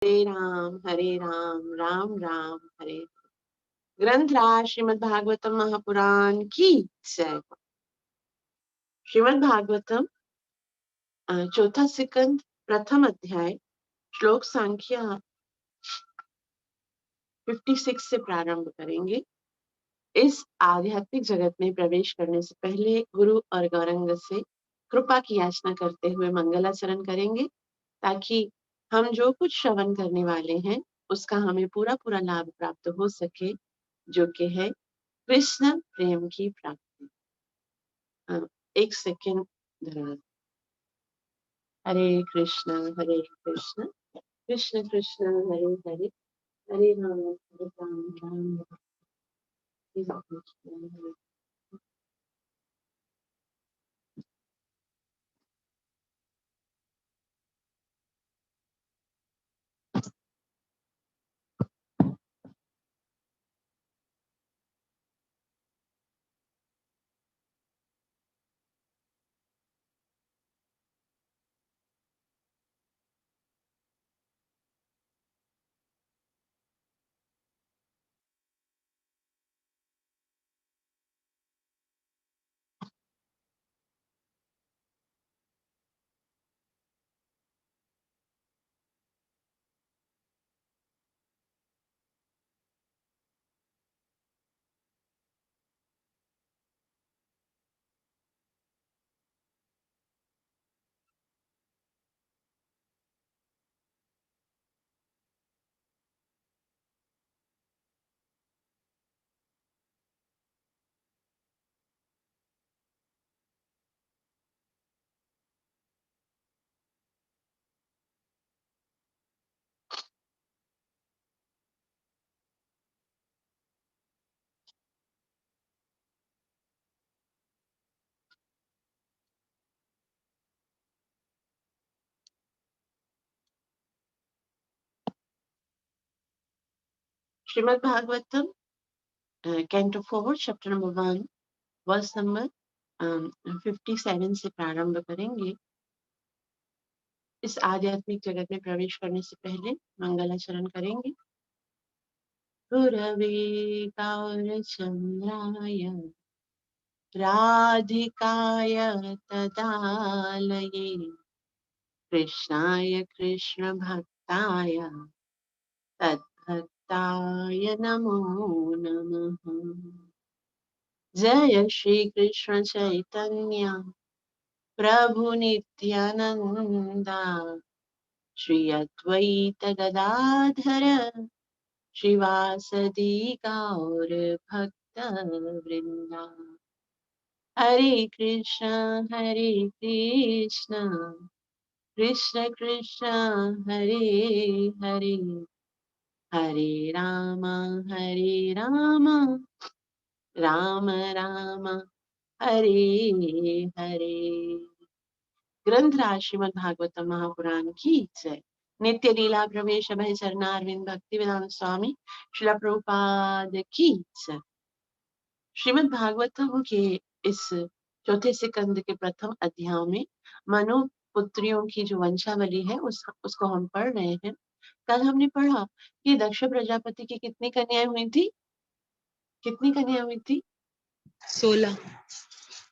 हरे राम राम राम हरे। ग्रंथराज श्रीमद् भागवतम महापुराण की जय। श्रीमद् भागवतम चौथा सिकंद प्रथम अध्याय श्लोक संख्या 56 से प्रारंभ करेंगे। इस आध्यात्मिक जगत में प्रवेश करने से पहले गुरु और गौरंग से कृपा की याचना करते हुए मंगलाचरण करेंगे, ताकि हम जो कुछ श्रवण करने वाले हैं उसका हमें पूरा पूरा लाभ प्राप्त हो सके, जो कि है कृष्ण प्रेम की प्राप्ति। एक सेकेंड धन्यवाद। Hare Krishna Krishna Krishna Hare Hare, Hare Ram Ram Hare Hare. Shrimad Bhagavatam canto 4 chapter number 1 verse number 57 से प्रारंभ करेंगे। इस आध्यात्मिक जगत में प्रवेश करने से पहले मंगलाचरण करेंगे। गुरवे गौरचंद्राय राधिकाय तदालये कृष्णाय कृष्ण भक्ताय तद्भक्ताय नमो नमः। जय श्री कृष्ण चैतन्य प्रभु नित्यानंदा, श्री अद्वैत गदाधर श्रीवासदि गौर भक्त वृंदा। हरे कृष्ण कृष्ण कृष्ण हरे हरे, हरे राम राम राम हरे हरे। ग्रंथराज श्रीमद् भागवतम महापुराण की जय। नित्य लीला प्रवेश भय चरणारविंद भक्ति वेदांत स्वामी श्रील प्रभुपाद की जय। श्रीमद् भागवतम के इस चौथे सिकंद के प्रथम अध्याय में मनु पुत्रियों की जो वंशावली है उसको हम पढ़ रहे हैं। कल हमने पढ़ा कि दक्ष प्रजापति की कितनी कन्याएं हुई थी? कितनी कन्याएं हुई थी? 16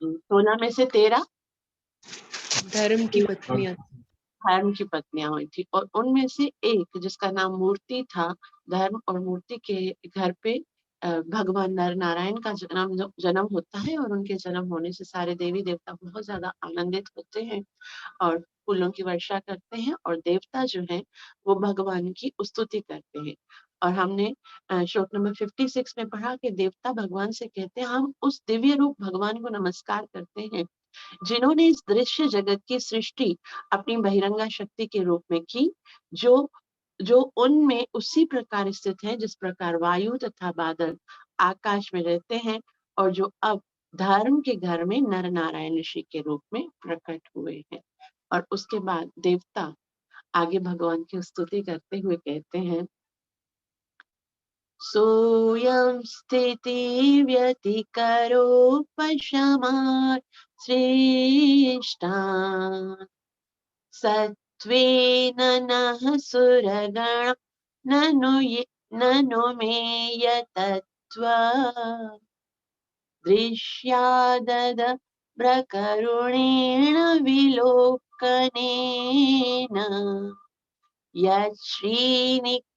16 में से 13 धर्म की पत्नियां। धर्म की पत्नियां हुई थी, और उनमें से एक जिसका नाम मूर्ति था, धर्म और मूर्ति के घर पे भगवान नर नारायण का जन्म होता है, और उनके जन्म होने से सारे देवी देवता बहुत ज्यादा आनंदित होते हैं और फूलों की वर्षा करते हैं, और देवता जो है वो भगवान की स्तुति करते हैं। और हमने श्लोक नंबर 56 में पढ़ा कि देवता भगवान से कहते हैं, हम उस दिव्य रूप भगवान को नमस्कार करते हैं जिन्होंने इस दृश्य जगत की सृष्टि अपनी बहिरंगा शक्ति के रूप में की, जो जो उनमें उसी प्रकार स्थित है जिस प्रकार वायु तथा बादल आकाश में रहते हैं, और जो अब धर्म के घर में नर नारायण ऋषि के रूप में प्रकट हुए हैं। और उसके बाद देवता आगे भगवान की स्तुति करते हुए कहते हैं, सोऽयं स्थिति व्यतिकरोपशमान् श्रेष्ठान् त्वेन नः सुरगण ननु मे यतत्वा दृश्यादद प्रकरुणेण विलोकनेन यच्छ्रीनिकेतममलं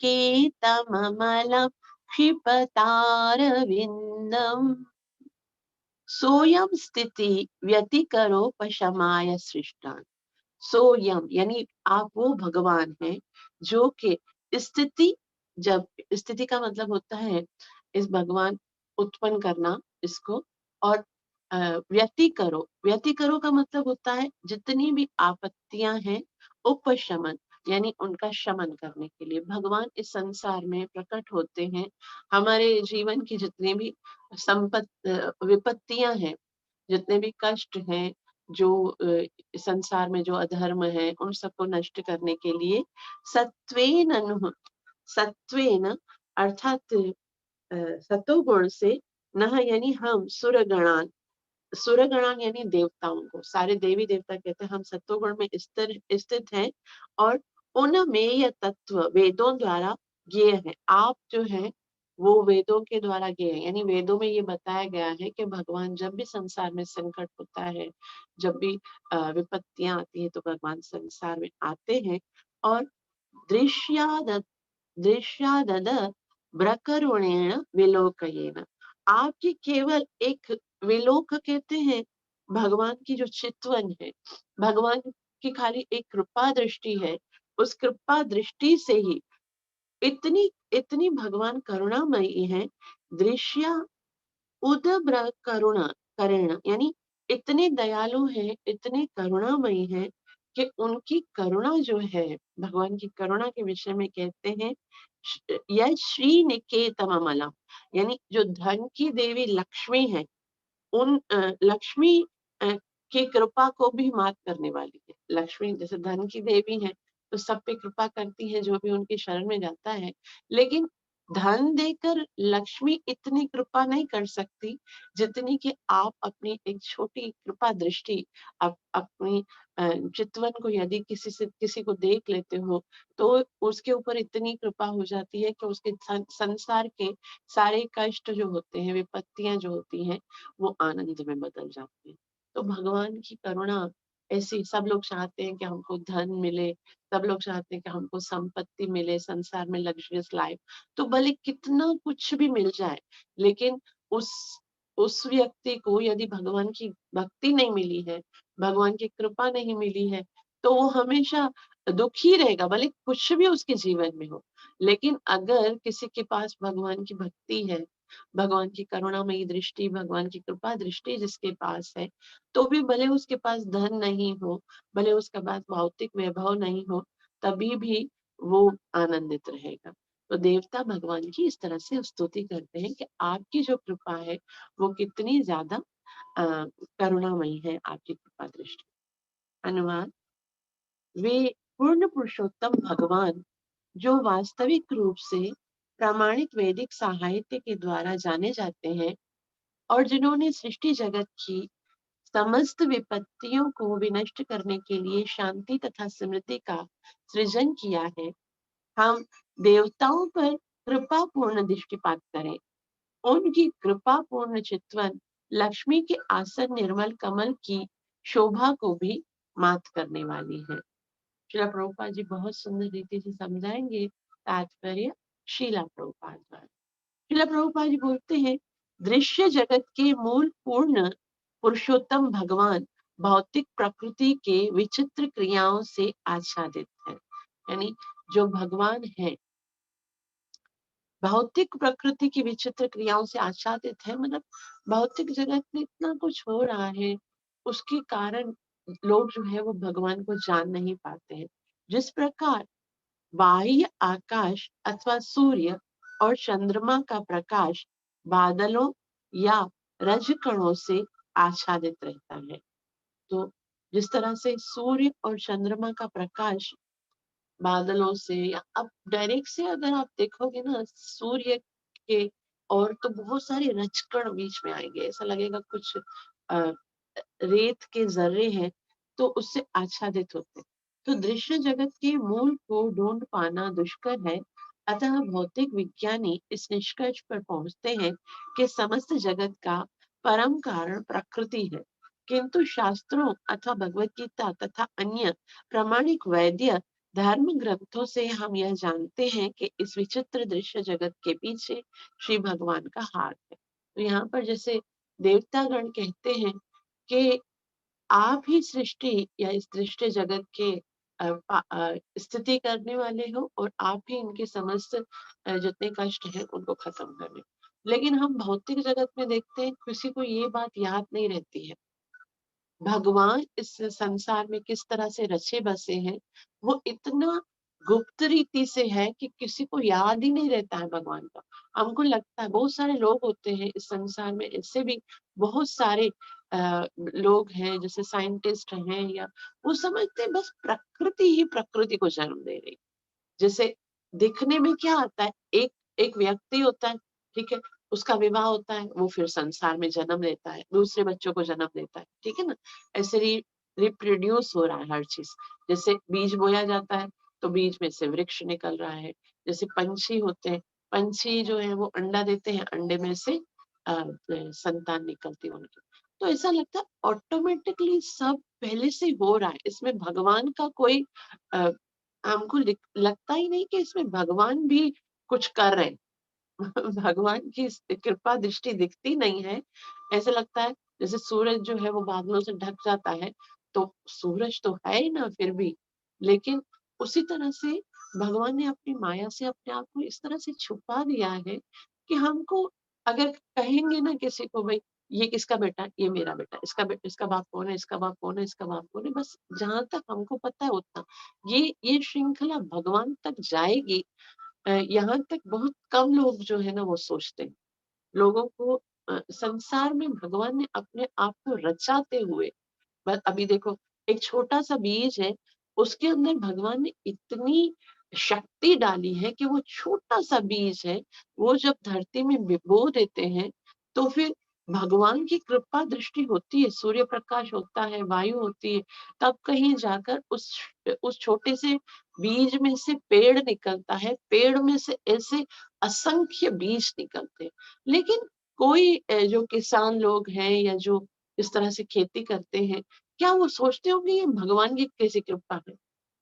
क्षिपतारविन्दम् सोयम स्थिति व्यतिकरोपशमाय सृष्टान। सोयम यानी आप वो भगवान हैं जो कि स्थिति, जब स्थिति का मतलब होता है इस भगवान उत्पन्न करना इसको, और व्यतिकरो, व्यतिकरो का मतलब होता है जितनी भी आपत्तियां हैं उपशमन यानी उनका शमन करने के लिए भगवान इस संसार में प्रकट होते हैं। हमारे जीवन की जितनी भी विपत्तियां हैं, जितने भी कष्ट हैं, जो संसार में जो अधर्म है उन सबको नष्ट करने के लिए सत्वेन नुः, सत्वेन अर्थात सतोगुण से, नह यानी हम, सुरगणान, सुरगणान यानी देवताओं को, सारे देवी देवता कहते हैं हम सत्वगुण में स्थित हैं और उनमेय तत्व वेदों द्वारा ज्ञेय है। आप जो है वो वेदों के द्वारा ज्ञेय है, यानी वेदों में ये बताया गया है कि भगवान जब भी संसार में संकट होता है, जब भी विपत्तियां आती है तो भगवान संसार में आते हैं और दृश्याद दृश्यादद ब्रकरुणेण विलोकयेन, आपकी केवल एक विलोक कहते हैं भगवान की जो चितवन है, भगवान की खाली एक कृपा दृष्टि है, उस कृपा दृष्टि से ही इतनी इतनी भगवान करुणामयी है। दृश्य उदब्र करुणा करुणा यानी इतने दयालु हैं, इतने करुणामयी हैं कि उनकी करुणा जो है, भगवान की करुणा के विषय में कहते हैं यह श्री निकेतममलम, यानी जो धन की देवी लक्ष्मी है, उन लक्ष्मी की कृपा को भी मात करने वाली है। लक्ष्मी जैसे धन की देवी है तो सब पे कृपा करती है जो भी उनके शरण में जाता है, लेकिन धन देकर लक्ष्मी इतनी कृपा नहीं कर सकती जितनी कि आप अपनी एक छोटी कृपा दृष्टि अपनी चितवन को यदि किसी को देख लेते हो तो उसके ऊपर इतनी कृपा हो जाती है कि उसके संसार के सारे कष्ट जो होते हैं, विपत्तियां जो होती हैं, वो आनंद में बदल जाते हैं। तो भगवान की करुणा ऐसी, सब लोग चाहते हैं कि हमको धन मिले, सब लोग चाहते हैं कि हमको संपत्ति मिले, संसार में लग्जरियस लाइफ, तो भले कितना कुछ भी मिल जाए, लेकिन उस उस व्यक्ति को यदि भगवान की भक्ति नहीं मिली है, भगवान की कृपा नहीं मिली है, तो वो हमेशा दुखी रहेगा, भले कुछ भी उसके जीवन में हो। लेकिन अगर किसी के पास भगवान की भक्ति है, भगवान की करुणामयी दृष्टि, भगवान की कृपा दृष्टि जिसके पास है, तो भी भले उसके पास धन नहीं हो, भले उसके पास भौतिक वैभव नहीं हो, तभी भी वो आनंदित रहेगा। तो देवता भगवान की इस तरह से स्तुति करते हैं कि आपकी जो कृपा है वो कितनी ज्यादा करुणामयी है, आपकी कृपा दृष्टि। अनुवाद, वे पूर्ण पुरुषोत्तम भगवान जो वास्तविक रूप से प्रामाणिक वैदिक साहित्य के द्वारा जाने जाते हैं और जिन्होंने सृष्टि जगत की समस्त विपत्तियों को विनष्ट करने के लिए शांति तथा समृद्धि का सृजन किया है, हम देवताओं पर कृपा पूर्ण दृष्टिपात करें। उनकी कृपा पूर्ण चितवन लक्ष्मी के आसन निर्मल कमल की शोभा को भी मात करने वाली है। श्रीला प्रभुपाद जी बहुत सुंदर रीति से समझाएंगे तात्पर्य शीला प्रभुपाद द्वारा। शीला प्रभुपाद जी बोलते हैं, दृश्य जगत के मूल पूर्ण पुरुषोत्तम भगवान भौतिक प्रकृति के विचित्र क्रियाओं से आच्छादित है। यानी जो भगवान है भौतिक प्रकृति की विचित्र क्रियाओं से आच्छादित है, मतलब भौतिक जगत में इतना कुछ हो रहा है, उसके कारण लोग जो है वो भगवान को जान नहीं पाते हैं। जिस प्रकार बाह्य आकाश अथवा सूर्य और चंद्रमा का प्रकाश बादलों या रजकणों से आच्छादित रहता है, तो जिस तरह से सूर्य और चंद्रमा का प्रकाश बादलों से, या अब डायरेक्ट से अगर आप देखोगे ना सूर्य के, और तो बहुत सारे रजकण बीच में आएंगे, ऐसा लगेगा कुछ रेत के जर्रे हैं, तो उससे आच्छादित होते हैं। तो दृश्य जगत के मूल को ढूंढ पाना दुष्कर है। अतः भौतिक विज्ञानी इस निष्कर्ष पर पहुंचते हैं कि समस्त जगत का परम कारण प्रकृति है। किंतु शास्त्रों अथवा भगवत गीता तथा अन्य प्रामाणिक वैद्य धर्म ग्रंथों से हम यह जानते हैं कि इस विचित्र दृश्य जगत के पीछे श्री भगवान का हाथ है। तो यहाँ पर जैसे देवतागण कहते हैं कि आप ही सृष्टि या इस दृश्य जगत के स्थिति करने वाले हो और आप ही इनके समस्त जितने कष्ट हैं उनको खत्म करने। लेकिन हम भौतिक जगत में देखते हैं किसी को ये बात याद नहीं रहती है भगवान इस संसार में किस तरह से रचे बसे हैं। वो इतना गुप्त रीति से है कि किसी को याद ही नहीं रहता है भगवान का। हमको लगता है बहुत सारे लोग होते हैं इस संसार में, ऐसे भी बहुत सारे लोग हैं जैसे साइंटिस्ट हैं, या वो समझते हैं बस प्रकृति ही प्रकृति को जन्म दे रही। जैसे दिखने में क्या आता है, एक एक व्यक्ति होता है, ठीक है, उसका विवाह होता है, वो फिर संसार में जन्म लेता है, दूसरे बच्चों को जन्म देता है, ठीक है ना। ऐसे रिप्रोड्यूस हो रहा है हर चीज। जैसे बीज बोया जाता है तो बीज में से वृक्ष निकल रहा है। जैसे पंछी होते हैं, पंछी जो है वो अंडा देते हैं, अंडे में से संतान निकलती है उनकी। तो ऐसा लगता है ऑटोमेटिकली सब पहले से हो रहा है, इसमें भगवान का कोई हमको लगता ही नहीं कि इसमें भगवान भी कुछ कर रहे हैं। भगवान की कृपा दृष्टि दिखती नहीं है। ऐसा लगता है जैसे सूरज जो है वो बादलों से ढक जाता है, तो सूरज तो है ही ना फिर भी। लेकिन उसी तरह से भगवान ने अपनी माया से अपने आप को इस तरह से छुपा दिया है कि हमको अगर कहेंगे ना किसी को भाई ये किसका बेटा है? ये मेरा बेटा। इसका बाप कौन है? इसका बाप कौन है? इसका बाप कौन है? बस जहां तक हमको पता है उतना। ये श्रृंखला भगवान तक जाएगी। यहाँ तक बहुत कम लोग जो है ना वो सोचते हैं। लोगों को संसार में भगवान ने अपने आप को रचाते हुए, बस अभी देखो एक छोटा सा बीज है, उसके अंदर भगवान ने इतनी शक्ति डाली है कि वो छोटा सा बीज है, वो जब धरती में बो देते हैं तो फिर भगवान की कृपा दृष्टि होती है, सूर्य प्रकाश होता है, वायु होती है, तब कहीं जाकर उस छोटे से बीज में से पेड़ निकलता है, पेड़ में से ऐसे असंख्य बीज निकलते हैं। लेकिन कोई जो किसान लोग हैं या जो इस तरह से खेती करते हैं, क्या वो सोचते होंगे ये भगवान की कैसी कृपा है?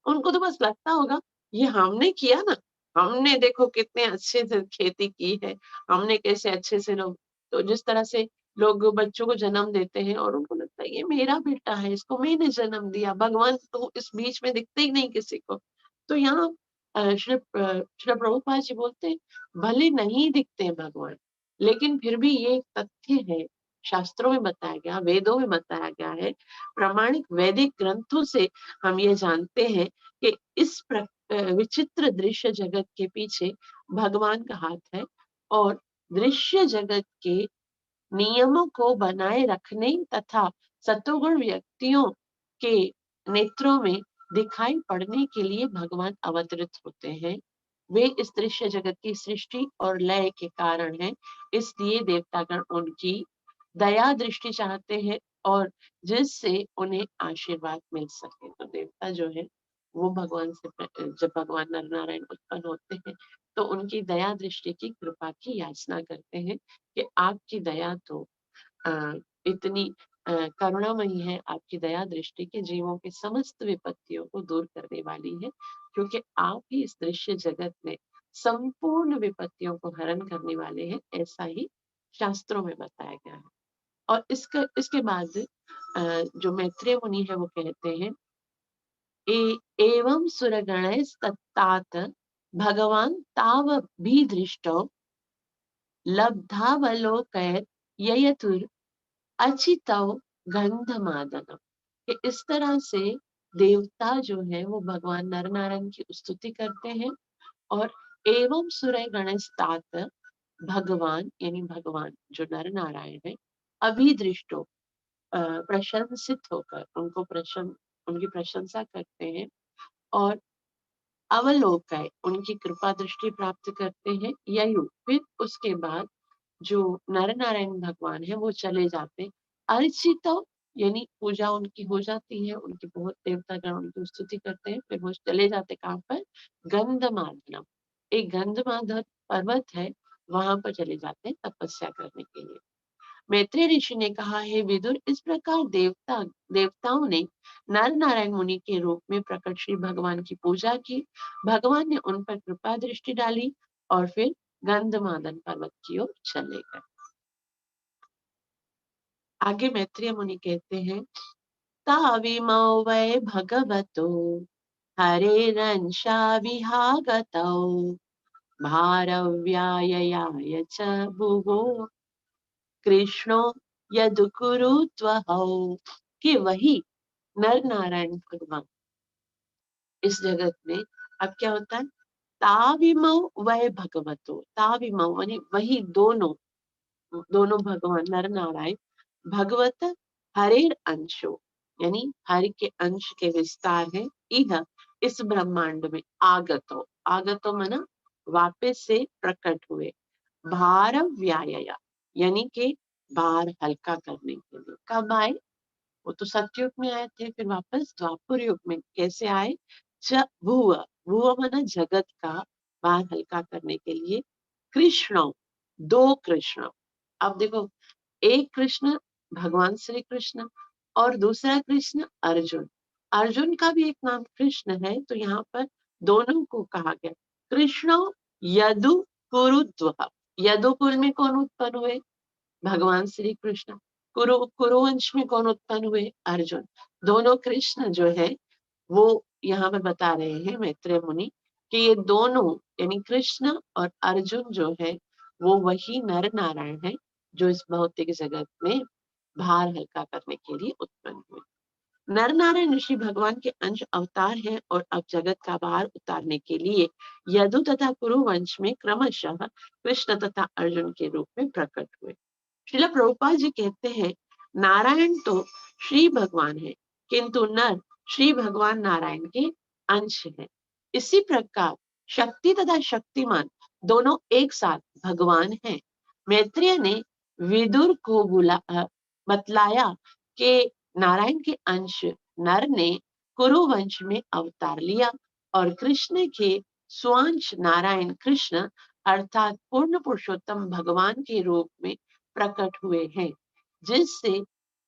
उनको तो बस लगता होगा ये हमने किया ना, हमने देखो कितने अच्छे से खेती की है, हमने कैसे अच्छे से लोग। तो जिस तरह से लोग बच्चों को जन्म देते हैं और उनको लगता है ये मेरा बेटा है, इसको मैंने जन्म दिया, भगवान तो इस बीच में दिखते ही नहीं किसी को। तो यहाँ श्री प्रभुपाद जी बोलते हैं भले नहीं दिखते हैं भगवान, लेकिन फिर भी ये एक तथ्य है, शास्त्रों में बताया गया, वेदों में बताया गया है, प्रामाणिक वैदिक ग्रंथों से हम ये जानते हैं कि इस विचित्र दृश्य जगत के पीछे भगवान का हाथ है। और दृश्य जगत के नियमों को बनाए रखने तथा सतोगुण व्यक्तियों के नेत्रों में दिखाई पड़ने के लिए भगवान अवतरित होते हैं। वे इस दृश्य जगत की सृष्टि और लय के कारण हैं, इसलिए देवतागण उनकी दया दृष्टि चाहते हैं और जिससे उन्हें आशीर्वाद मिल सके। तो देवता जो है वो भगवान से जब भगवान नर नारायण उत्पन्न होते हैं तो उनकी दया दृष्टि की कृपा की याचना करते हैं कि आपकी दया तो अ, इतनी करुणामयी है, आपकी दया दृष्टि के जीवों के समस्त विपत्तियों को दूर करने वाली है, क्योंकि आप ही इस दृश्य जगत में संपूर्ण विपत्तियों को हरण करने वाले हैं, ऐसा ही शास्त्रों में बताया गया है। और इसके बाद जो मैत्रेय मुनि है वो कहते हैं एवं सुरगणैस्तत्तात भगवान तावभिदृष्टो लब्धावलोकयत् ययतुर अचितव गंधमादनम। कि इस तरह से देवता जो है वो भगवान नर नारायण की स्तुति करते हैं और एवं सूर्य गणेश तात भगवान यानी भगवान जो नर नारायण है अभिदृष्टो प्रशंसित होकर उनकी प्रशंसा करते हैं और अवलोकय उनकी कृपा दृष्टि प्राप्त करते हैं। ययु फिर उसके बाद जो नर नारायण भगवान है वो चले जाते हैं। अर्चित यानी पूजा उनकी हो जाती है, उनके बहुत देवतागण उनकी स्तुति करते हैं, फिर वो चले जाते कहाँ पर? गंधमादनम, एक गंधमादन पर्वत है, वहां पर चले जाते हैं तपस्या करने के लिए। मैत्रेय ऋषि ने कहा, हे विदुर, इस प्रकार देवताओं ने नर नारायण मुनि के रूप में प्रकट श्री भगवान की पूजा की। भगवान ने उन पर कृपा दृष्टि डाली और फिर गंधमादन पर्वत की ओर चले गए। आगे मैत्रेय मुनि कहते हैं, ताविमौ वै भगवतो हरेरंशा विहागतौ भारव्याययाय च भुवो कृष्णो यदुकुरुत्वहौ, कि वही नर नारायण भगवान इस जगत में अब क्या होता है? ताविमौ वै भगवतो, ताविमौ यानी वही दोनों दोनों भगवान नर नारायण, भगवत हरेर अंशो यानी हरि के अंश के विस्तार है, इह इस ब्रह्मांड में, आगतो, आगतो माना वापस से प्रकट हुए, भार व्याया यानी कि भार हल्का करने के लिए। कब आए? वो तो सतयुग में आए थे, फिर वापस द्वापर युग में कैसे आए? भुव, भुव माना जगत का भार हल्का करने के लिए। कृष्ण, दो कृष्ण, अब देखो, एक कृष्ण भगवान श्री कृष्ण और दूसरा कृष्ण अर्जुन, अर्जुन का भी एक नाम कृष्ण है, तो यहाँ पर दोनों को कहा गया कृष्ण यदु कुरुद्व। यदुकुल में कौन उत्पन्न हुए? भगवान श्री कृष्ण। कुरुवंश में कौन उत्पन्न हुए? अर्जुन। दोनों कृष्ण जो है वो यहाँ पर बता रहे हैं मैत्रेय मुनि कि ये दोनों यानी कृष्ण और अर्जुन जो है वो वही नर नारायण है जो इस भौतिक जगत में भार हल्का करने के लिए उत्पन्न हुए। नर नारायण ऋषि भगवान के अंश अवतार हैं और अब जगत का भार उतारने के लिए यदु तथा कुरु वंश में क्रमशः कृष्ण तथा अर्जुन के रूप में प्रकट हुए। श्रील प्रभुपाद जी कहते हैं, नारायण तो श्री भगवान है, किंतु नर श्री भगवान नारायण के अंश है। इसी प्रकार शक्ति तथा शक्तिमान दोनों एक साथ भगवान हैं। मैत्रेय ने विदुर को बतलाया कि नारायण के अंश नर ने कुरु वंश में अवतार लिया और कृष्ण के स्वांश नारायण कृष्ण अर्थात पूर्ण पुरुषोत्तम भगवान के रूप में प्रकट हुए हैं, जिससे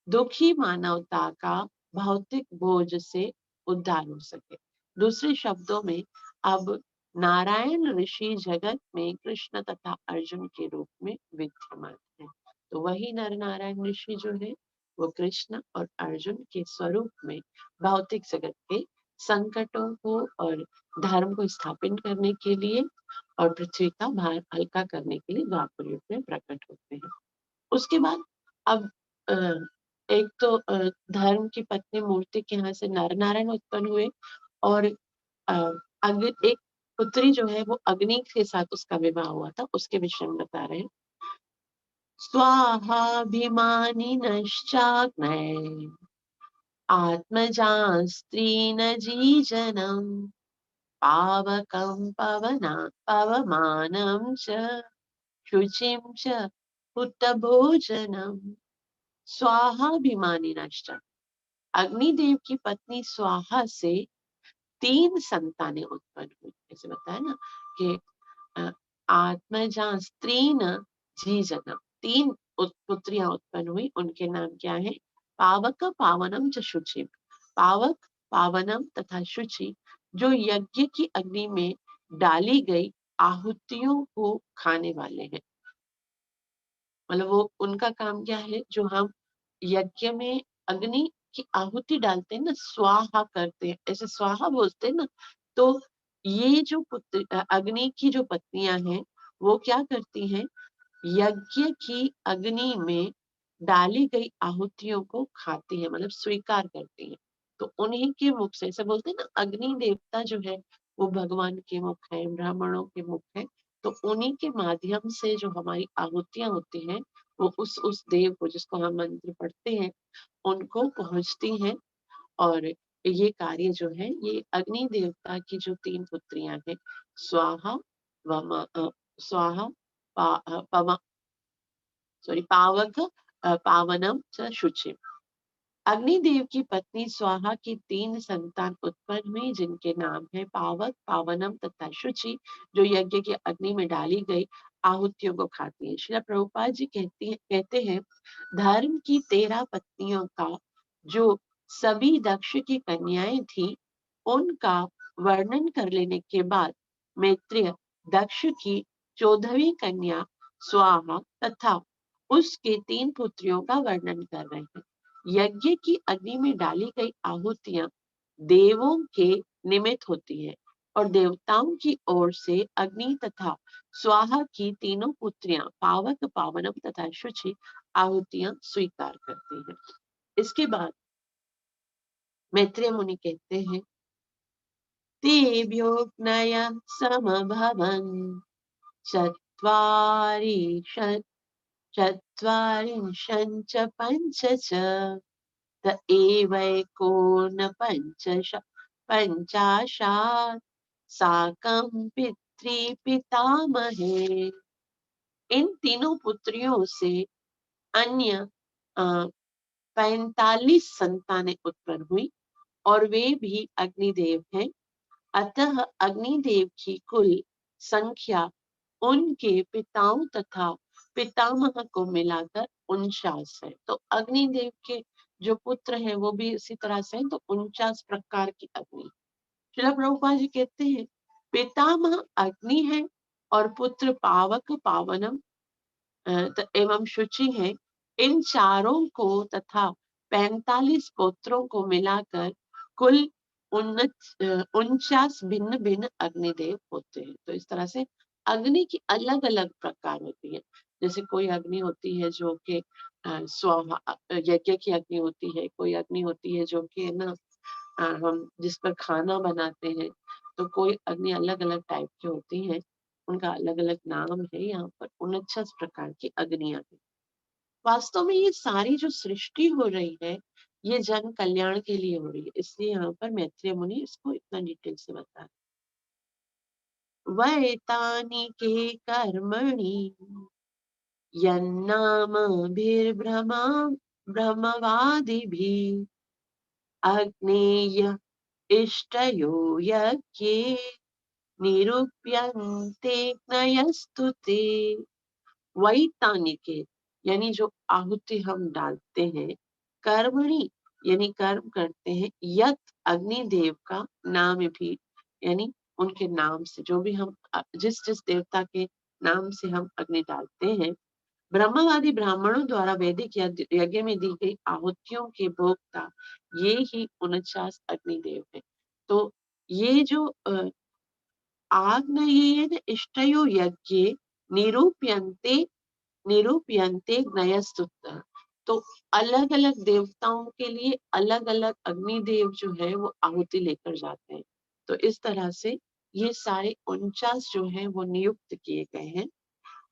दुखी मानवता का भौतिक बोझ से उद्धार हो सके। दूसरे शब्दों में अब नारायण ऋषि जगत में कृष्ण तथा अर्जुन के रूप में विद्यमान है। तो वही नर नारायण ऋषि जो है वो कृष्ण और अर्जुन के स्वरूप में भौतिक जगत के संकटों को और धर्म को स्थापित करने के लिए और पृथ्वी का भार हल्का करने के लिए द्वापर युग में प्रकट होते हैं। उसके बाद अब अ, एक तो धर्म की पत्नी मूर्ति के यहाँ से नर नारायण उत्पन्न हुए और अ, एक पुत्री जो है वो अग्नि के साथ उसका विवाह हुआ था, उसके विषय में बता रहे हैं। स्वाहाभिमानी नश्चाग्नय आत्मजास्त्रीन जीजनम पावकं पवमानं च शुचिं च हुतभोजनम। स्वाहाभिमानी नश्च, अग्निदेव की पत्नी स्वाहा से 3 संतानें उत्पन्न हुई। ऐसे बताया ना कि आत्मजा स्त्रीन जीजनम, 3 पुत्रियां उत्पन्न हुई, उनके नाम क्या है? पावक पावनम च शुचि, पावक पावनम तथा शुचि जो यज्ञ की अग्नि में डाली गई आहुतियों को खाने वाले हैं। मतलब वो उनका काम क्या है? जो हम यज्ञ में अग्नि की आहुति डालते हैं ना, स्वाहा करते हैं, ऐसे स्वाहा बोलते हैं ना, तो ये जो अग्नि की जो पत्नियां हैं वो क्या करती हैं? यज्ञ की अग्नि में डाली गई आहुतियों को खाती है, मतलब स्वीकार करती है। तो उन्हीं के मुख से, ऐसे बोलते हैं ना, अग्नि देवता जो है वो भगवान के मुख है, ब्राह्मणों के मुख है, तो उन्हीं के माध्यम से जो हमारी आहुतियां होती हैं वो उस देव को, जिसको हम मंत्र पढ़ते हैं, उनको पहुंचती हैं। और ये कार्य जो है ये अग्नि देवता की जो 3 पुत्रियां हैं, स्वाहा स्वाहा पवा सॉरी पावक पावनम च शुचि, अग्निदेव की पत्नी स्वाहा की 3 संतान उत्पन्न हुई, जिनके नाम है पावक, पावनम तथा शुचि, जो यज्ञ की अग्नि में डाली गई आहुतियों को खाती है। श्रील प्रभुपाद जी कहते हैं धर्म की 13 पत्नियों का जो सभी दक्ष की कन्याएं थी, उनका वर्णन कर लेने के बाद मैत्रेय दक्ष की 14वीं कन्या स्वाहा तथा उसके 3 पुत्रियों का वर्णन कर रहे हैं। यज्ञ की अग्नि में डाली गई आहुतियां देवों के निमित्त होती है और देवताओं की ओर से अग्नि तथा स्वाहा की तीनों पुत्रियां पावक, पावनम तथा शुचि आहुतियां स्वीकार करती हैं। इसके बाद मैत्रेय मुनि कहते हैं तेभ्योऽग्नय समभवन् चत्वारिंशच्च पञ्च च त एवैकोनपञ्चाशात् साकं पितृपितामहे। इन तीनों पुत्रियों से अन्य 45 संतानें उत्पन्न हुई और वे भी अग्निदेव हैं। अतः अग्निदेव की कुल संख्या उनके पिताओं तथा पितामह को मिलाकर 49 है। तो अग्निदेव के जो पुत्र हैं वो भी इसी तरह से हैं, तो 49 प्रकार की अग्नि। श्रील प्रभुपाद जी कहते हैं पितामह अग्नि है और पुत्र पावक, पावनम एवं शुचि है। इन चारों को तथा 45 गोत्रों को मिलाकर कुल 49 भिन्न भिन्न अग्निदेव होते हैं। तो इस तरह से अग्नि की अलग अलग प्रकार होती है। जैसे कोई अग्नि होती है जो कि स्वाहा यज्ञ की अग्नि होती है, कोई अग्नि होती है जो कि ना हम जिस पर खाना बनाते हैं। तो कोई अग्नि अलग अलग टाइप की होती है, उनका अलग अलग नाम है। यहाँ पर 49 प्रकार की अग्नियां हैं। वास्तव में ये सारी जो सृष्टि हो रही है ये जन कल्याण के लिए हो रही है, इसलिए यहाँ पर मैत्रेय मुनि इसको इतना डिटेल से बता रहे। वैतानि के कर्मणि यन्नामभिर्भ्रमा ब्रह्मवादिभिः अग्नेय इष्टयो यज्ञे निरूप्यन्ते ज्ञयस्तुते। वैतानिके यानी जो आहुति हम डालते हैं, कर्मणि यानी कर्म करते हैं, यत अग्निदेव का नाम भी यानी उनके नाम से जो भी हम जिस जिस देवता के नाम से हम अग्नि डालते हैं, ब्रह्मवादी ब्राह्मणों द्वारा वैदिक यज्ञ में दी गई आहुतियों के भोक्ता ये ही 49 अग्निदेव है। तो ये जो आग्नेयेन इष्टयो यज्ञे निरूप्यन्ते निरूप्यन्ते ज्ञयस्तुतः। तो अलग अलग देवताओं के लिए अलग अलग अग्निदेव जो है वो आहुति लेकर जाते हैं। तो इस तरह से ये सारे 49 जो है वो नियुक्त किए गए हैं।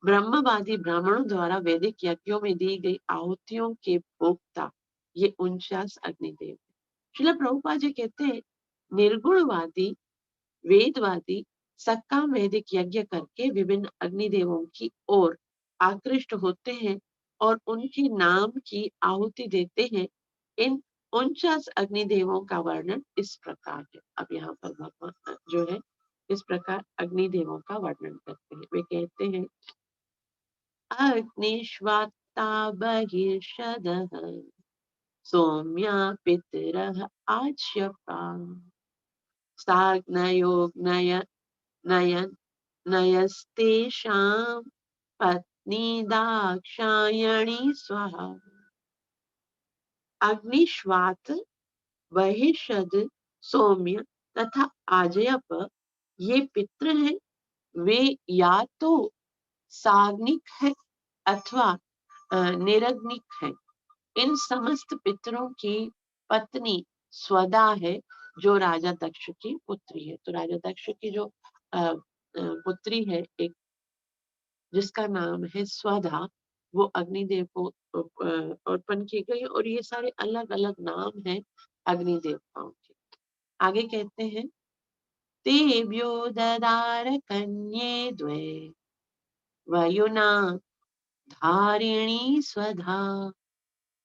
ब्रह्मवादी ब्राह्मणों द्वारा वैदिक यज्ञों में दी गई आहुतियों के भोक्ता ये 49 अग्निदेव। श्रील प्रभुपाद जी कहते हैं निर्गुणवादी वेदवादी सकाम वैदिक यज्ञ करके विभिन्न अग्निदेवों की ओर आकृष्ट होते हैं और उनके नाम की आहुति देते हैं। इन 49 अग्निदेवों का वर्णन इस प्रकार है। अब यहाँ पर भगवान जो है इस प्रकार अग्निदेवों का वर्णन करते हैं। वे कहते हैं अग्निष्वात्ता बहिर्षदः सौम्या पितरः आच्यपा साग्नयोग्नय नयन नयस्तेषां पत्नी दाक्षायणी स्वाहा। अग्निश्वात, बहिषद, सौम्य तथा आजयप ये पितृ हैं। वे या तो साग्निक है अथवा निरग्निक है। इन समस्त पितरों की पत्नी स्वदा है जो राजा दक्ष की पुत्री है। तो राजा दक्ष की जो पुत्री है एक जिसका नाम है स्वधा, वो अग्निदेव को अर्पण की गई और ये सारे अलग अलग नाम हैं अग्नि देवताओं के। आगे कहते हैं तेभ्यो ददार कन्ये द्वे वयुना धारिणी स्वधा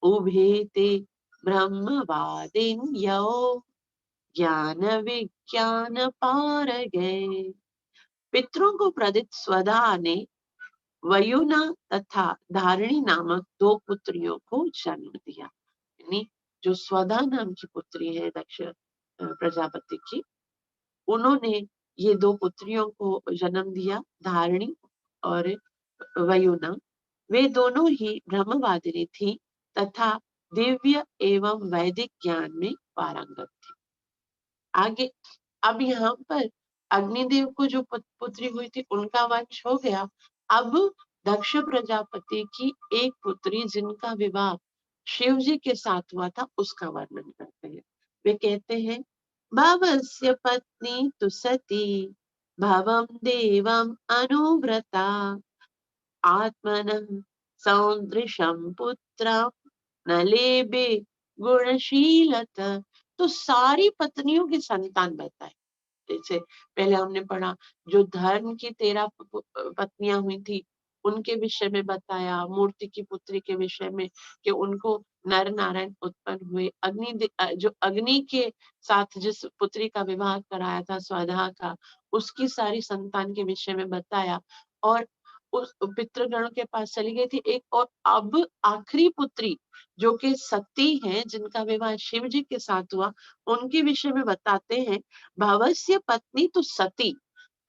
उभे ते ब्रह्मवादिन्यो ज्ञान विज्ञान पारगे। पितरों को प्रदित स्वधा ने वयुना तथा धारिणी नामक दो पुत्रियों को जन्म दिया। यानी जो स्वधा नाम की पुत्री है दक्ष प्रजापति की, उन्होंने ये दो पुत्रियों को जन्म दिया, धारिणी और वयुना। वे दोनों ही ब्रह्मवादिनी थी तथा दिव्य एवं वैदिक ज्ञान में पारंगत थी। आगे अब यहाँ पर अग्निदेव को जो पुत्री हुई थी उनका वंश हो गया। अब दक्ष प्रजापति की एक पुत्री जिनका विवाह शिव जी के साथ हुआ था उसका वर्णन करते हैं। वे कहते हैं भवस्य पत्नी तु सती भवम देवम अनुव्रता आत्मनः सौदृशं पुत्रं न लेबे गुणशीलत। तो सारी पत्नियों की संतान बताए। जैसे पहले हमने पढ़ा जो धर्म की 13 पत्नियां हुई थी उनके विषय में बताया, मूर्ति की पुत्री के विषय में कि उनको नर नारायण उत्पन्न हुए, जो अग्नि के साथ जिस पुत्री का विवाह कराया था स्वधा का, उसकी सारी संतान के विषय में बताया। और उस पितृगणों के पास चली गई थी एक, और अब आखिरी पुत्री जो कि सती हैं जिनका विवाह शिव जी के साथ हुआ, उनके विषय में बताते हैं भवस्य पत्नी तो सती।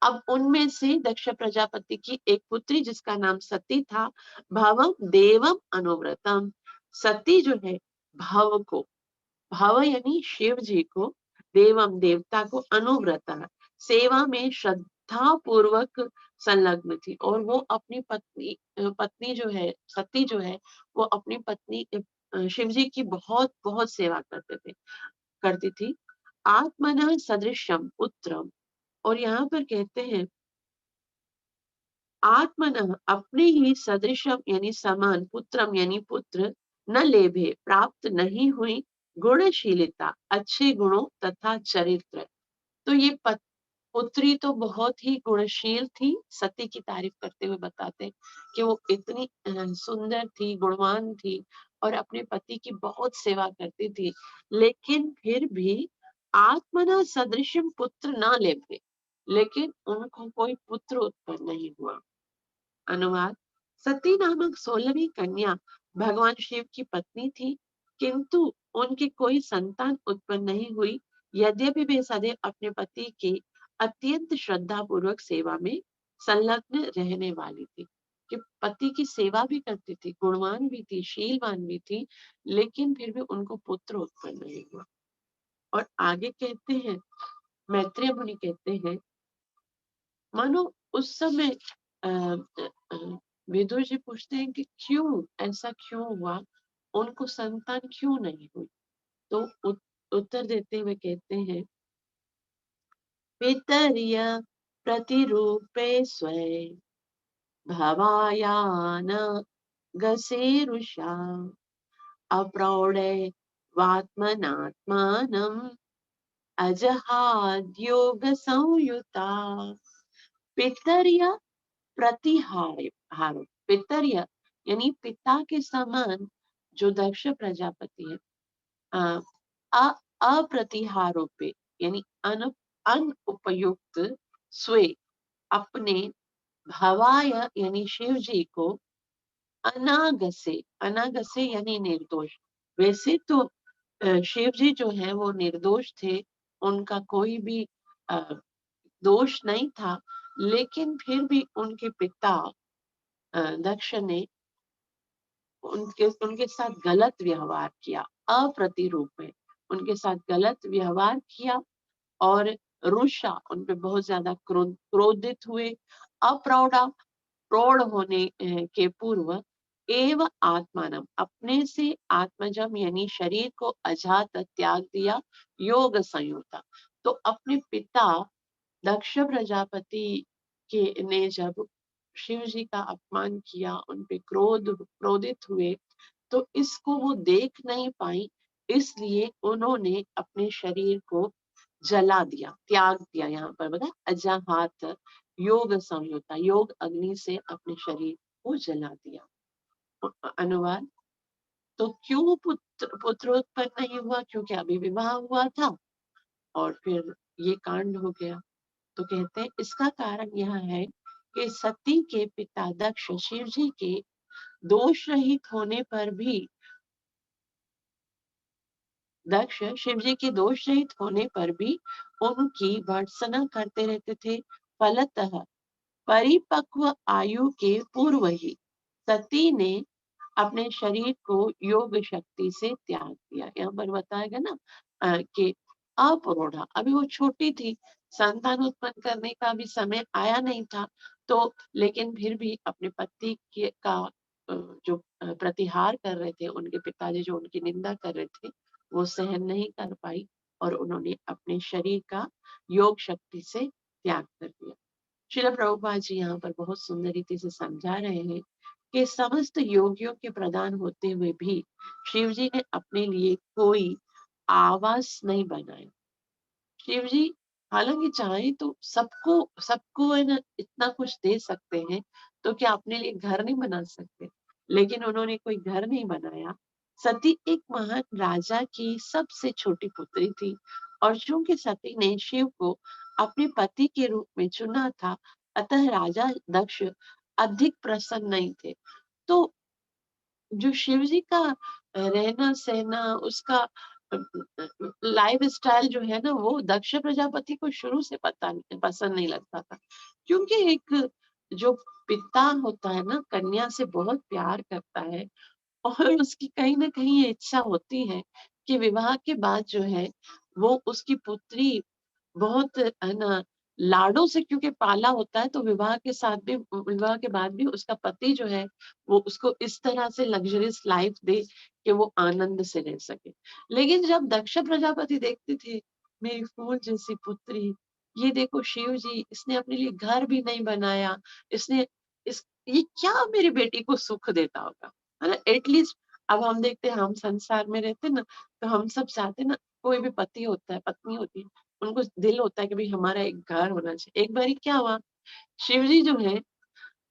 अब उनमें से दक्ष प्रजापति की एक पुत्री जिसका नाम सती था, भवम देवम अनुव्रतम। सती जो है भव को, भव यानी शिव जी को, देवम देवता को, अनुव्रता सेवा में श्रद्धा पूर्वक संलग्न थी। और वो अपनी पत्नी जो है सती जो है वो अपनी पत्नी शिव जी की बहुत बहुत सेवा करती थी। आत्मना सदृशम पुत्रम, और यहाँ पर कहते हैं आत्मन अपने ही सदृशम यानी समान, पुत्रम यानी पुत्र, न लेभे प्राप्त नहीं हुई, गुणशीलता अच्छे गुणों तथा चरित्र। तो ये पुत्री तो बहुत ही गुणशील थी। सती की तारीफ करते हुए बताते हैं कि वो इतनी सुंदर थी, गुणवान थी और अपने पति की बहुत सेवा करती थी। लेकिन फिर भी आत्मना सदृशम पुत्र ना लेते, लेकिन उनको कोई पुत्र उत्पन्न नहीं हुआ। अनुवाद, सती नामक 16वीं कन्या भगवान शिव की पत्नी थी, किंतु उनकी कोई संतान उत्पन्न नहीं हुई। यद्यपि वे सदैव अपने पति के अत्यंत श्रद्धा पूर्वक सेवा में संलग्न रहने वाली थी, कि पति की सेवा भी करती थी, गुणवान भी थी, शीलवान भी थी, लेकिन फिर भी उनको पुत्र उत्पन्न नहीं हुआ। और आगे कहते हैं, मैत्रेय मुनि कहते हैं, मानो उस समय विदुर जी पूछते हैं कि क्यों ऐसा क्यों हुआ, उनको संतान क्यों नहीं हुई। तो उत्तर देते हुए कहते हैं पितर्य प्रतिरूपे स्वे भवायान गसेरुषा अप्रौढे वात्मनात्मानम् अजहाद्योग संयुता। पितर्य प्रतिहार, पितर्य यानी पिता के समान जो दक्ष प्रजापति है, अप्रतिहारोपे यानी अनुपयुक्त स्वे अपने भवाय यानी शिव जी को अनागसे, अनागसे यानी निर्दोष। वैसे तो शिव जी जो है वो निर्दोष थे, उनका कोई भी दोष नहीं था, लेकिन फिर भी उनके पिता दक्ष ने उनके साथ गलत व्यवहार किया, अप्रतिरूप में उनके साथ गलत व्यवहार किया और रुषा उन पे बहुत ज्यादा क्रोधित हुए। अप्रौढ़ा प्रौढ़ होने के पूर्व एव आत्मानम अपने से आत्मजम यानी शरीर को अजात त्याग दिया, योग संयुक्ता। तो अपने पिता दक्ष प्रजापति के ने जब शिव जी का अपमान किया, उन पे क्रोधित हुए, तो इसको वो देख नहीं पाई, इसलिए उन्होंने अपने शरीर को जला दिया, त्याग दिया। यहाँ पर बता अजाहात योग संयुक्ता, योग अग्नि से अपने शरीर को जला दिया। अनुवाद, तो क्यों पुत्र उत्पन्न नहीं हुआ क्योंकि अभी विवाह हुआ था और फिर ये कांड हो गया। तो कहते हैं इसका कारण यह है कि सती के पिता दक्ष शिव जी के दोष रहित होने पर भी दक्ष शिव जी के दोष रहित होने पर भी उनकी भर्त्सना करते रहते थे। फलतः परिपक्व आयु के पूर्व ही सती ने अपने शरीर को योग शक्ति से त्याग दिया। यहाँ पर बताया गया ना कि अप्रौढ़ा, अभी वो छोटी थी, संतान उत्पन्न करने का भी समय आया नहीं था, तो लेकिन फिर भी अपने पति के का जो प्रतिहार कर रहे थे, उनके पिताजी जो उनकी निंदा कर रहे थे, वो सहन नहीं कर पाई और उन्होंने अपने शरीर का योग शक्ति से त्याग कर दिया। श्रील प्रभुपाद जी यहाँ पर बहुत सुंदर रीति से समझा रहे हैं कि समस्त योगियों के प्रदान होते हुए भी शिव जी ने अपने लिए कोई आवास नहीं बनाया। शिव जी हालांकि चाहे तो सबको सबको है ना इतना कुछ दे सकते हैं, तो क्या अपने लिए घर नहीं बना सकते? लेकिन उन्होंने कोई घर नहीं बनाया। सती एक महान राजा की सबसे छोटी पुत्री थी और चूंकि सती ने शिव को अपने पति के रूप में चुना था, अतः राजा दक्ष अधिक प्रसन्न नहीं थे। तो जो शिव जी का रहना सहना, उसका लाइफ स्टाइल जो है ना, वो दक्ष प्रजापति को शुरू से पसंद नहीं लगता था, क्योंकि एक जो पिता होता है ना, कन्या से बहुत प्यार करता है और उसकी कहीं ना कहीं ये इच्छा होती है कि विवाह के बाद जो है वो उसकी पुत्री बहुत है ना लाडों से क्योंकि पाला होता है, तो विवाह के बाद भी उसका पति जो है वो उसको इस तरह से लग्जरियस लाइफ दे कि वो आनंद से रह सके। लेकिन जब दक्ष प्रजापति देखते थे मेरी फूल जैसी पुत्री, ये देखो शिव जी इसने अपने लिए घर भी नहीं बनाया, इसने इस ये क्या मेरी बेटी को सुख देता होगा, है ना? एटलीस्ट अब हम देखते हैं, हम संसार में रहते ना, तो हम सब चाहते ना, कोई भी पति होता है, पत्नी होती है, उनको दिल होता है कि भाई हमारा एक घर होना चाहिए। एक बारी क्या हुआ, शिव जी जो है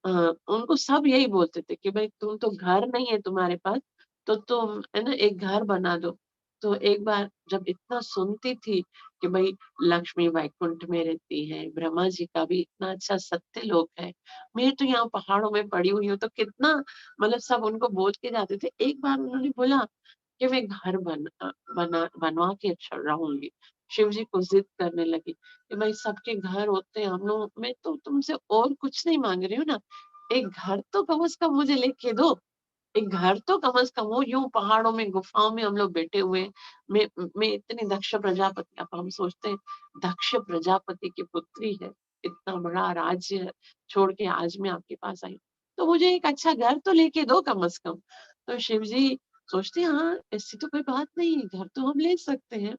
अ, उनको सब यही बोलते थे कि भाई तुम तो घर नहीं है तुम्हारे पास, तो तुम है ना एक घर बना दो। तो एक बार जब इतना सुनती थी कि भाई लक्ष्मी वैकुंठ में रहती है, ब्रह्मा जी का भी इतना अच्छा सत्य लोक है, मैं तो यहाँ पहाड़ों में पड़ी हुई हूँ, तो कितना मतलब सब उनको बोल के जाते थे। एक बार उन्होंने बोला कि मैं घर बनवा के रहूंगी। शिव जी को जिद करने लगी कि भाई सबके घर होते हैं, हम लोग, मैं तो तुमसे और कुछ नहीं मांग रही हूँ ना, एक घर तो कम से कम मुझे लेके दो, एक घर तो कम से कम हो। यूं पहाड़ों में गुफाओं में हम लोग बैठे हुए हैं, मैं इतनी दक्ष प्रजापति, अब हम सोचते हैं दक्ष प्रजापति की पुत्री है, इतना बड़ा राज्य छोड़ के आज मैं आपके पास आई, तो मुझे एक अच्छा घर तो लेके दो कम से कम। तो शिव जी सोचते हैं हाँ ऐसी तो कोई बात नहीं है, घर तो हम ले सकते हैं।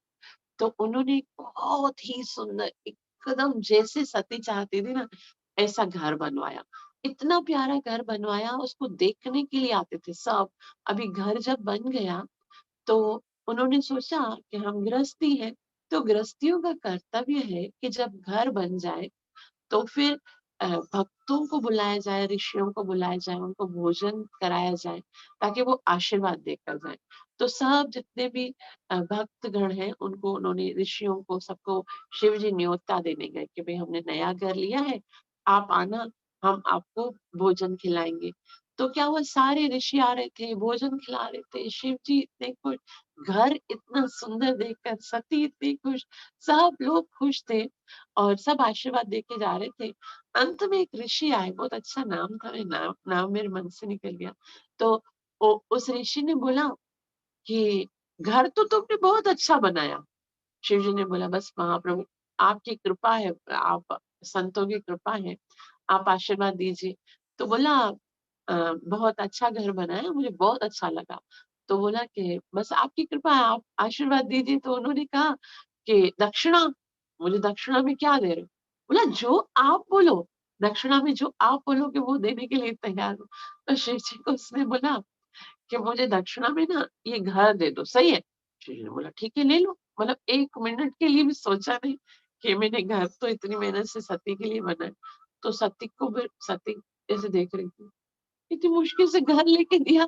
तो उन्होंने एक बहुत ही सुंदर, एकदम जैसे सती चाहती थी ना ऐसा घर बनवाया। इतना प्यारा घर बनवाया, उसको देखने के लिए आते थे सब। अभी घर जब बन गया तो उन्होंने सोचा कि हम गृहस्थी हैं, तो गृहस्थियों का कर्तव्य है कि जब घर बन जाए तो फिर भक्तों को बुलाया जाए, ऋषियों को बुलाया जाए, उनको भोजन कराया जाए ताकि वो आशीर्वाद देकर जाए। तो सब जितने भी भक्तगण हैं उनको उन्होंने, ऋषियों को सबको शिव जी न्योता देने गए कि भाई हमने नया घर लिया है, आप आना, हम आपको भोजन खिलाएंगे। तो क्या हुआ, सारे ऋषि आ रहे थे, भोजन खिला रहे थे, शिव जी इतने खुश, घर इतना सुंदर देखकर सती इतनी खुश, सब लोग खुश थे और सब आशीर्वाद देके जा रहे थे। अंत में एक ऋषि आए, बहुत अच्छा नाम था, नाम मेरे मन से निकल गया। तो उस ऋषि ने बोला कि घर तो तुमने बहुत अच्छा बनाया। शिव जी ने बोला बस महाप्रभु आपकी कृपा है, आप संतों की कृपा है, आप आशीर्वाद दीजिए। तो बोला बहुत अच्छा घर बनाया, मुझे बहुत अच्छा लगा। तो बोला कि बस आपकी कृपा है, आप आशीर्वाद दीजिए। तो उन्होंने कहा कि दक्षिणा, मुझे दक्षिणा में क्या दे रहे हो? बोला जो आप बोलो, दक्षिणा में जो आप बोलोगे वो देने के लिए तैयार हूँ। तो शिव जी को उसने बोला कि मुझे दक्षिणा में ना ये घर दे दो, सही है? शिव जी ने बोला ठीक है ले लो। मतलब 1 मिनट के लिए भी सोचा नहीं कि मैंने घर तो इतनी मेहनत से सती के लिए बनाया। तो सती को भी, सती ऐसे देख रही थी, इतनी मुश्किल से घर लेके दिया,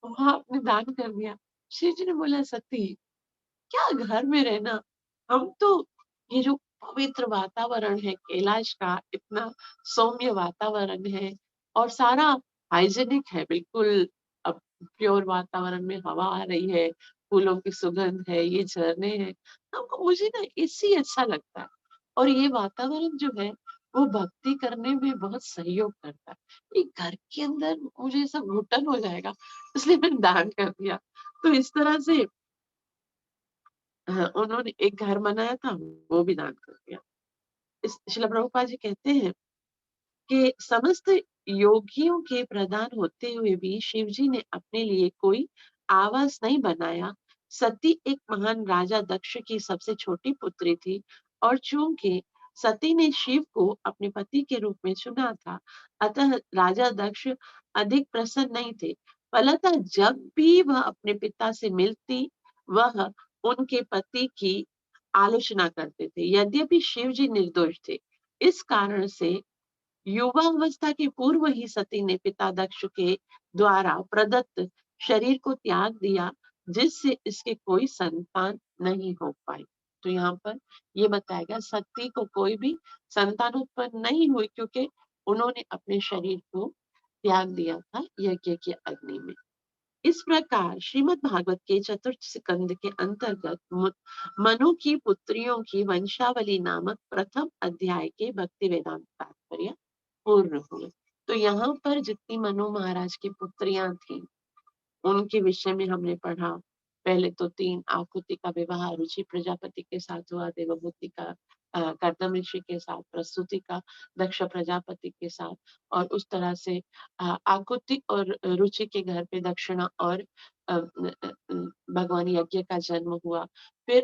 वहाँ आपने दान कर दिया। शिव जी ने बोला सती क्या घर में रहना, हम तो ये जो पवित्र वातावरण है कैलाश का, इतना सौम्य वातावरण है और सारा हाइजीनिक है, बिल्कुल अब प्योर वातावरण में हवा आ रही है, फूलों की सुगंध है, ये झरने हैं, हमको मुझे ना इससे अच्छा लगता है और ये वातावरण जो है वो भक्ति करने में बहुत सहयोग करता है। ये घर के अंदर मुझे ऐसा घुटन हो जाएगा, इसलिए मैंने दान कर दिया। तो इस तरह से हाँ, उन्होंने एक घर बनाया था, वो भी दान कर दिया। इस श्रील प्रभुपाद जी कहते हैं कि समस्त योगियों के प्रधान होते हुए भी शिव जी ने अपने लिए कोई आवास नहीं बनाया। सती एक महान राजा दक्ष की सबसे छोटी पुत्री थी और चूंकि सती ने शिव को अपने पति के रूप में चुना था, अतः राजा दक्ष अधिक प्रसन्न नहीं थे। फलतः जब भी वह अपने पिता से मिलती, वह उनके पति की आलोचना करते थे। यद्यपि शिव जी निर्दोष थे, इस कारण से युवावस्था के पूर्व ही सती ने पिता दक्ष के द्वारा प्रदत्त शरीर को त्याग दिया, जिससे इसके कोई संतान नहीं हो पाई। तो यहाँ पर ये बताया गया सती को कोई भी संतान उत्पन्न नहीं हुई क्योंकि उन्होंने अपने शरीर को त्याग दिया था यज्ञ की अग्नि में। इस प्रकार श्रीमद् भागवत के चतुर्थ स्कंद के अंतर्गत मनु की पुत्रियों की वंशावली नामक प्रथम अध्याय के भक्ति वेदांत तात्पर्य पूर्ण हुए। तो यहाँ पर जितनी मनु महाराज की पुत्रियां थी उनके विषय में हमने पढ़ा। पहले तो 3 आकुति का विवाह रुचि प्रजापति के साथ हुआ, देवभूति का कर्दम ऋषि के साथ, प्रसूति का दक्ष प्रजापति के साथ और उस तरह से आकुति और रुचि के घर पे दक्षिणा और भगवान यज्ञ का जन्म हुआ। फिर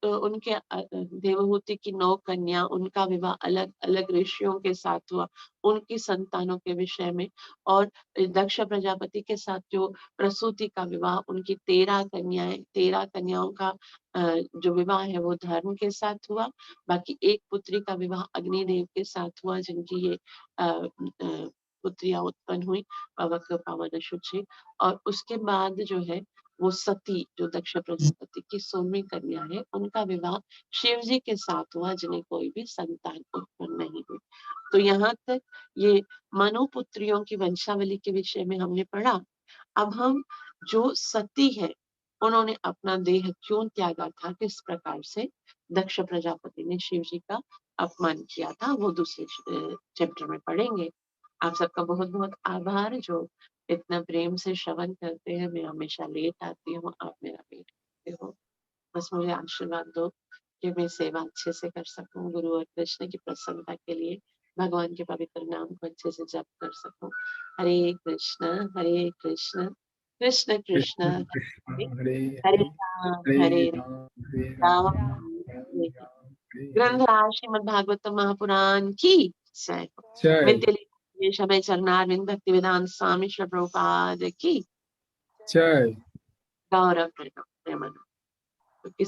उनके देवहूति की 9 कन्या, उनका विवाह अलग अलग ऋषियों के साथ हुआ, उनकी संतानों के विषय में और दक्ष प्रजापति के साथ जो प्रसूति का विवाह, उनकी 13 कन्याएं, 13 कन्याओं का जो विवाह है वो धर्म के साथ हुआ। बाकी एक पुत्री का विवाह अग्निदेव के साथ हुआ जिनकी ये पुत्रियां उत्पन्न हुई, पवक पावन शुचि। और उसके बाद जो है वो सती जो दक्ष प्रजापति की 16वीं कन्या है, उनका विवाह शिव जी के साथ हुआ जिन्हें कोई भी संतान उत्पन्न नहीं हुई। तो यहाँ तक ये मनुपुत्रियों की वंशावली के विषय में हमने पढ़ा। अब हम जो सती है उन्होंने अपना देह क्यों त्यागा था, किस प्रकार से दक्ष प्रजापति ने शिव जी का अपमान किया था, वो दूसरे चैप्टर में पढ़ेंगे। आप सबका बहुत बहुत आभार जो इतना प्रेम से श्रवण करते हैं। मैं हमेशा लेट आती हूँ, आप मेरा वेट करते हो। बस मुझे आशीर्वाद दो कि मैं सेवा अच्छे से कर सकूं, गुरु और कृष्ण की प्रसन्नता के लिए भगवान के पवित्र नाम को अच्छे से जप कर सकूं। हरे कृष्ण कृष्ण कृष्ण कृष्ण कृष्ण हरे हरे हरे हरे हरे हरे राम हरे राम राम हरे राम हरे। राम हरे हरे। ग्रंथराज श्रीमद् भागवत महापुराण की जय। जय विद्यालय समय चरणारविंद भक्ति वेदांत स्वामी श्री प्रभुपाद की जय। गौरव प्रेम। तो किसी